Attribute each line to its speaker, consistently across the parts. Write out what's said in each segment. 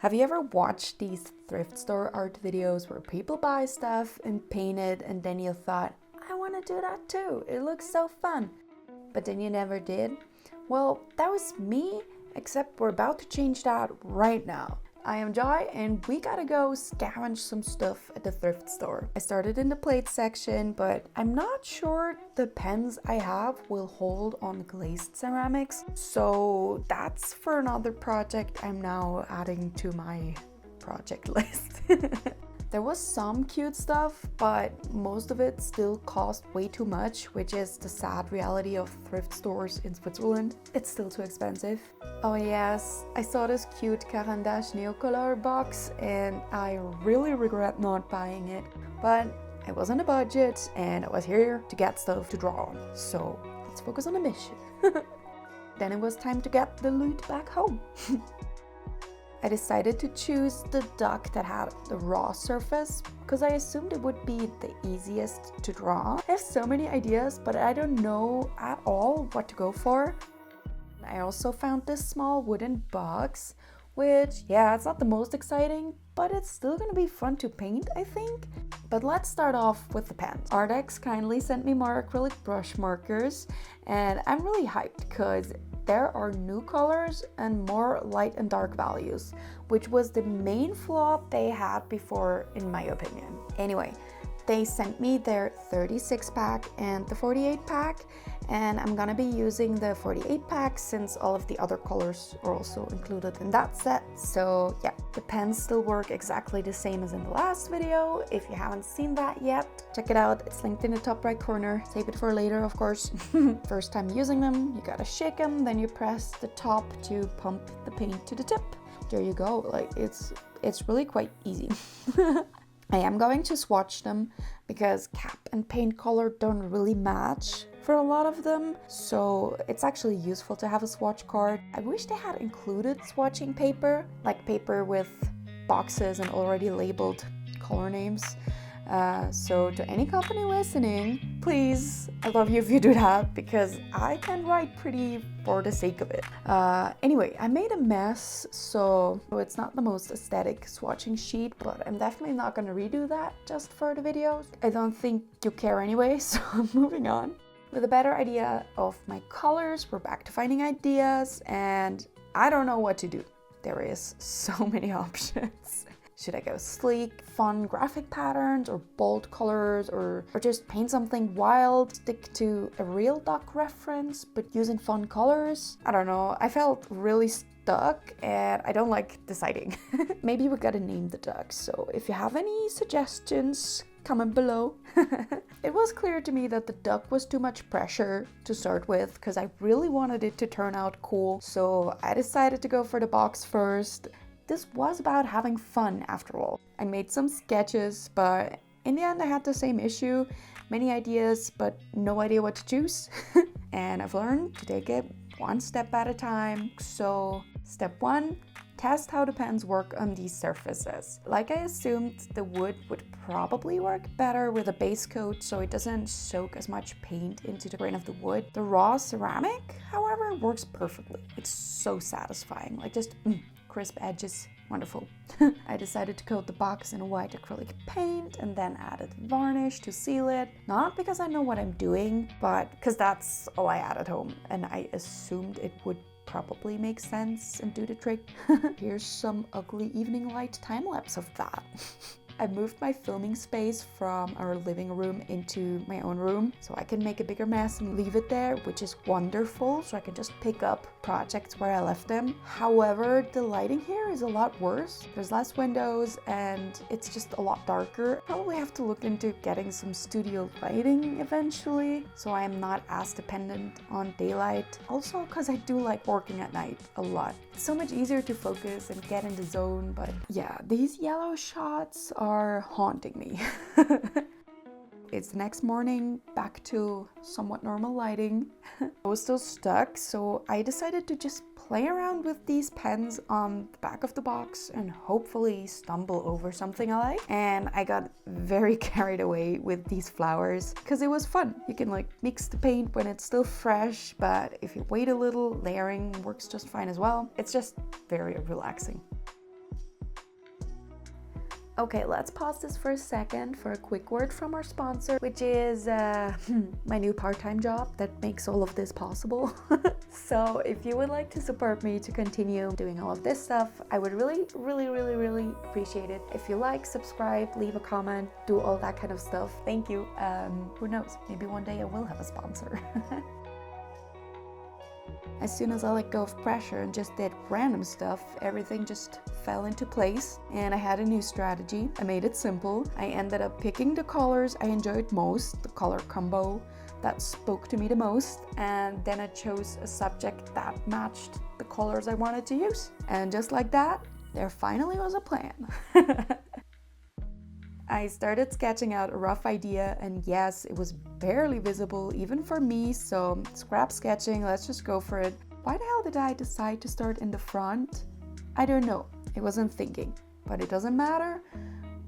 Speaker 1: Have you ever watched these thrift store art videos where people buy stuff and paint it and then you thought, I want to do that too, it looks so fun, but then you never did? Well, that was me, except we're about to change that right now. I am Joy and we gotta go scavenge some stuff at the thrift store. I started in the plate section, but I'm not sure the pens I have will hold on glazed ceramics. So that's for another project I'm now adding to my project list. There was some cute stuff, but most of it still cost way too much, which is the sad reality of thrift stores in Switzerland. It's still too expensive. Oh yes, I saw this cute Caran d'Ache Neocolor box and I really regret not buying it, but I was on a budget and I was here to get stuff to draw on, so let's focus on the mission. Then it was time to get the loot back home. I decided to choose the duck that had the raw surface because I assumed it would be the easiest to draw. I have so many ideas, but I don't know at all what to go for. I also found this small wooden box, which, yeah, it's not the most exciting, but it's still gonna be fun to paint, I think. But let's start off with the pens. ARRTX kindly sent me more acrylic brush markers, and I'm really hyped because there are new colors and more light and dark values, which was the main flaw they had before, in my opinion. Anyway, they sent me their 36 pack and the 48 pack, and I'm gonna be using the 48 pack since all of the other colors are also included in that set. So yeah, the pens still work exactly the same as in the last video. If you haven't seen that yet, check it out. It's linked in the top right corner. Save it for later, of course. First time using them, you gotta shake them, then you press the top to pump the paint to the tip. There you go. Like it's really quite easy. I am going to swatch them because cap and paint color don't really match for a lot of them, so it's actually useful to have a swatch card. I wish they had included swatching paper, like paper with boxes and already labeled color names. So to any company listening, please, I love you if you do that, because I can write pretty for the sake of it. Anyway, I made a mess, so it's not the most aesthetic swatching sheet, but I'm definitely not gonna redo that just for the videos. I don't think you care anyway, so I'm moving on. With a better idea of my colors, we're back to finding ideas, and I don't know what to do. There is so many options. Should I go sleek, fun graphic patterns, or bold colors, or just paint something wild, stick to a real duck reference, but using fun colors? I don't know, I felt really stuck and I don't like deciding. Maybe we gotta name the duck, so if you have any suggestions, comment below. It was clear to me that the duck was too much pressure to start with because I really wanted it to turn out cool, so I decided to go for the box first. This was about having fun after all. I made some sketches, but in the end I had the same issue. Many ideas, but no idea what to choose. And I've learned to take it one step at a time. So step one, test how the pens work on these surfaces. Like I assumed, the wood would probably work better with a base coat so it doesn't soak as much paint into the grain of the wood. The raw ceramic, however, works perfectly. It's so satisfying, like just crisp edges, wonderful. I decided to coat the box in a white acrylic paint and then added varnish to seal it. Not because I know what I'm doing, but because that's all I had at home and I assumed it would probably make sense and do the trick. Here's some ugly evening light time-lapse of that. I moved my filming space from our living room into my own room so I can make a bigger mess and leave it there, which is wonderful, so I can just pick up projects where I left them. However, the lighting here is a lot worse. There's less windows and it's just a lot darker. Probably have to look into getting some studio lighting eventually, so I am not as dependent on daylight. Also because I do like working at night a lot. It's so much easier to focus and get in the zone, but yeah, these yellow shots are haunting me. It's the next morning, back to somewhat normal lighting. I was still stuck, so I decided to just play around with these pens on the back of the box and hopefully stumble over something I like. And I got very carried away with these flowers because it was fun. You can like mix the paint when it's still fresh, but if you wait a little, layering works just fine as well. It's just very relaxing. Okay, let's pause this for a second for a quick word from our sponsor, which is my new part-time job that makes all of this possible. So if you would like to support me to continue doing all of this stuff, I would really, really, really, really appreciate it. If you like, subscribe, leave a comment, do all that kind of stuff. Thank you. Who knows, maybe one day I will have a sponsor. As soon as I let go of pressure and just did random stuff, everything just fell into place, and I had a new strategy. I made it simple. I ended up picking the colors I enjoyed most, the color combo that spoke to me the most, and then I chose a subject that matched the colors I wanted to use. And just like that, there finally was a plan. I started sketching out a rough idea, and yes, it was barely visible even for me, so scrap sketching, let's just go for it. Why the hell did I decide to start in the front? I don't know, I wasn't thinking, but it doesn't matter.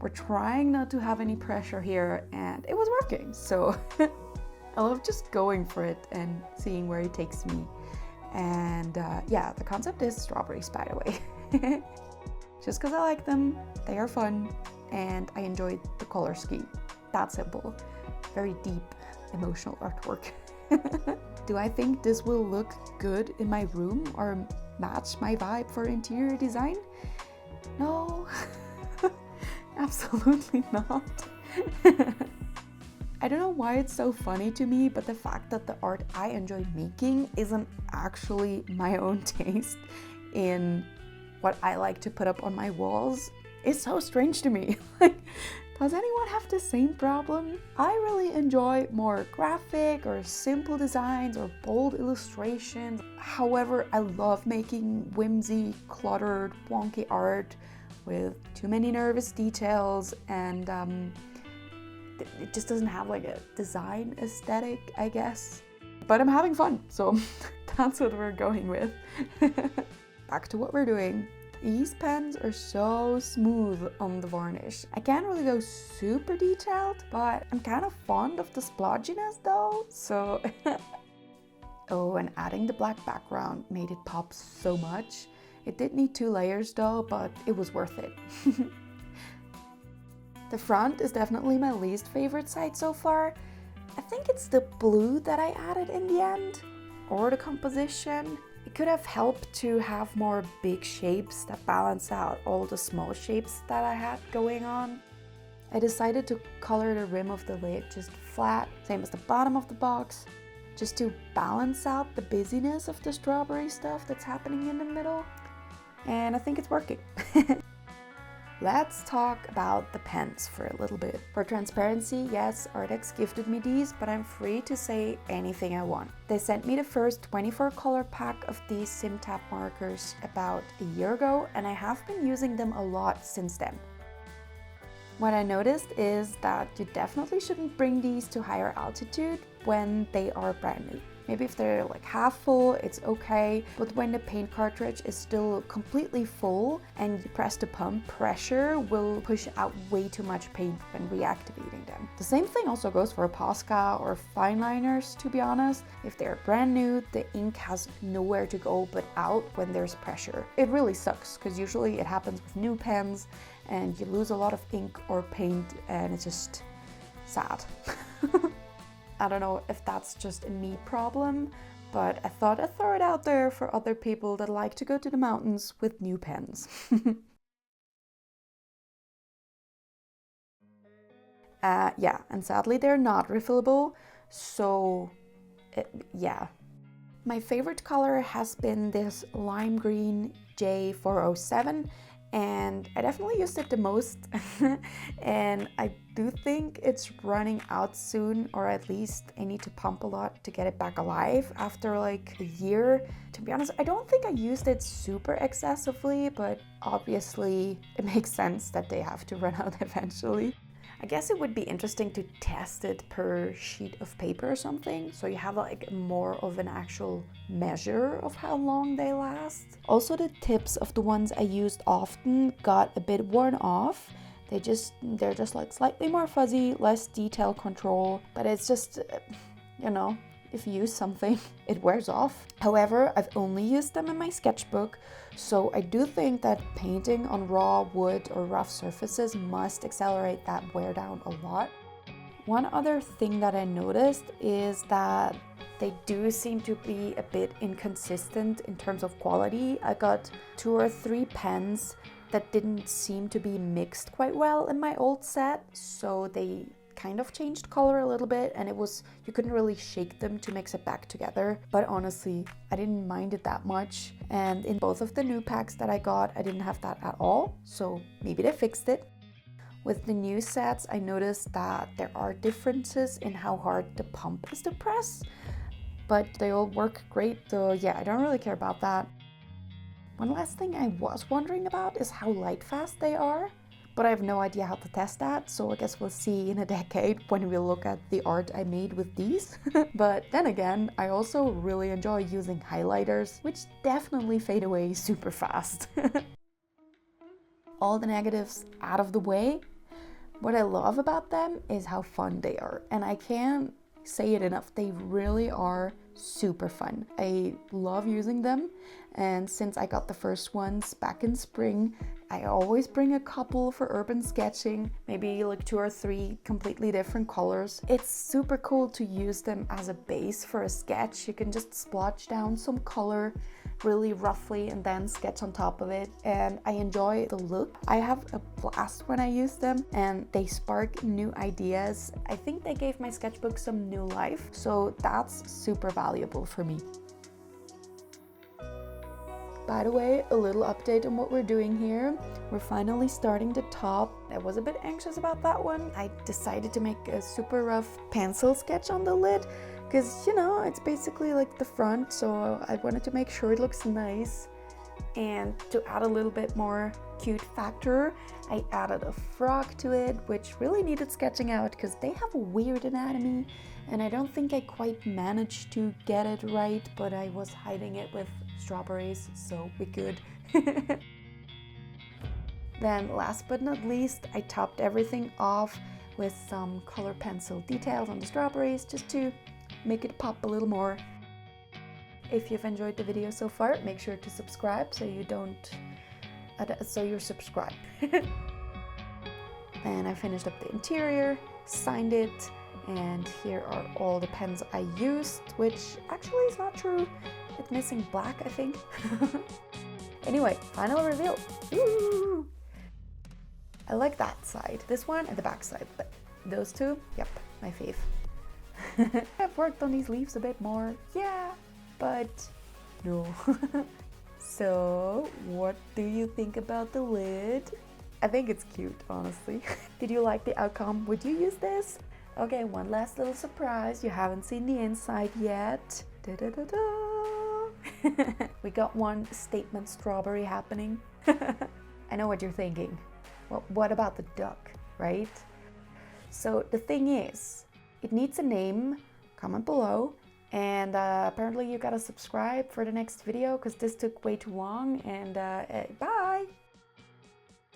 Speaker 1: We're trying not to have any pressure here, and it was working, so I love just going for it and seeing where it takes me. And yeah, the concept is strawberries, by the way. Just because I like them, they are fun, and I enjoyed the color scheme. That simple. Very deep, emotional artwork. Do I think this will look good in my room or match my vibe for interior design? No, absolutely not. I don't know why it's so funny to me, but the fact that the art I enjoy making isn't actually my own taste in what I like to put up on my walls is so strange to me. Like, does anyone have the same problem? I really enjoy more graphic or simple designs or bold illustrations. However, I love making whimsy, cluttered, wonky art with too many nervous details, and it just doesn't have like a design aesthetic, I guess. But I'm having fun, so that's what we're going with. Back to what we're doing. These pens are so smooth on the varnish. I can't really go super detailed, but I'm kind of fond of the splodginess though, so... Oh, and adding the black background made it pop so much. It did need 2 layers though, but it was worth it. The front is definitely my least favorite side so far. I think it's the blue that I added in the end, or the composition. It could have helped to have more big shapes that balance out all the small shapes that I had going on. I decided to color the rim of the lid just flat, same as the bottom of the box, just to balance out the busyness of the strawberry stuff that's happening in the middle. And I think it's working. Let's talk about the pens for a little bit. For transparency, yes, ARRTX gifted me these, but I'm free to say anything I want. They sent me the first 24 color pack of these Simptap markers about a year ago, and I have been using them a lot since then. What I noticed is that you definitely shouldn't bring these to higher altitude when they are brand new. Maybe if they're like half full, it's okay, but when the paint cartridge is still completely full and you press the pump, pressure will push out way too much paint when reactivating them. The same thing also goes for Posca or fine liners, to be honest. If they're brand new, the ink has nowhere to go but out when there's pressure. It really sucks, because usually it happens with new pens and you lose a lot of ink or paint, and it's just sad. I don't know if that's just a me problem, but I thought I'd throw it out there for other people that like to go to the mountains with new pens. Yeah, and sadly they're not refillable, so yeah. My favorite color has been this lime green J407, and I definitely used it the most. And I do think it's running out soon, or at least I need to pump a lot to get it back alive after like a year. To be honest, I don't think I used it super excessively, but obviously it makes sense that they have to run out eventually. I guess it would be interesting to test it per sheet of paper or something, so you have like more of an actual measure of how long they last. Also, the tips of the ones I used often got a bit worn off. They're just like slightly more fuzzy, less detail control, but it's just, you know, if you use something, it wears off. However, I've only used them in my sketchbook, so I do think that painting on raw wood or rough surfaces must accelerate that wear down a lot. One other thing that I noticed is that they do seem to be a bit inconsistent in terms of quality. I got 2 or 3 pens that didn't seem to be mixed quite well in my old set, so they kind of changed color a little bit, and you couldn't really shake them to mix it back together. But honestly, I didn't mind it that much, and in both of the new packs that I got, I didn't have that at all, so maybe they fixed it. With the new sets, I noticed that there are differences in how hard the pump is to press, but they all work great, so yeah, I don't really care about that. One last thing I was wondering about is how light fast they are, but I have no idea how to test that, so I guess we'll see in a decade when we look at the art I made with these. But then again, I also really enjoy using highlighters, which definitely fade away super fast. All the negatives out of the way, what I love about them is how fun they are, and I can't say it enough, they really are super fun. I love using them, and since I got the first ones back in spring, I always bring a couple for urban sketching, maybe like 2 or 3 completely different colors. It's super cool to use them as a base for a sketch. You can just splotch down some color really roughly and then sketch on top of it, and I enjoy the look. I have a blast when I use them, and they spark new ideas. I think they gave my sketchbook some new life, so that's super valuable for me. By the way, a little update on what we're doing here. We're finally starting the top. I was a bit anxious about that one. I decided to make a super rough pencil sketch on the lid because, you know, it's basically like the front, so I wanted to make sure it looks nice. And to add a little bit more cute factor, I added a frog to it, which really needed sketching out because they have a weird anatomy, and I don't think I quite managed to get it right, but I was hiding it with strawberries, so we good. Then last but not least, I topped everything off with some color pencil details on the strawberries just to make it pop a little more. If you've enjoyed the video so far, make sure to subscribe so you're subscribed. And I finished up the interior, signed it, and here are all the pens I used, which actually is not true. It's missing black, I think. Anyway, final reveal. Woo! I like that side, this one and the back side, but those two, yep, my fave. I've worked on these leaves a bit more, yeah, but no. So, what do you think about the lid? I think it's cute, honestly. Did you like the outcome? Would you use this? Okay, one last little surprise. You haven't seen the inside yet. We got one statement strawberry happening. I know what you're thinking. Well, what about the duck, right? So the thing is, it needs a name. Comment below. And apparently you gotta subscribe for the next video because this took way too long. And bye!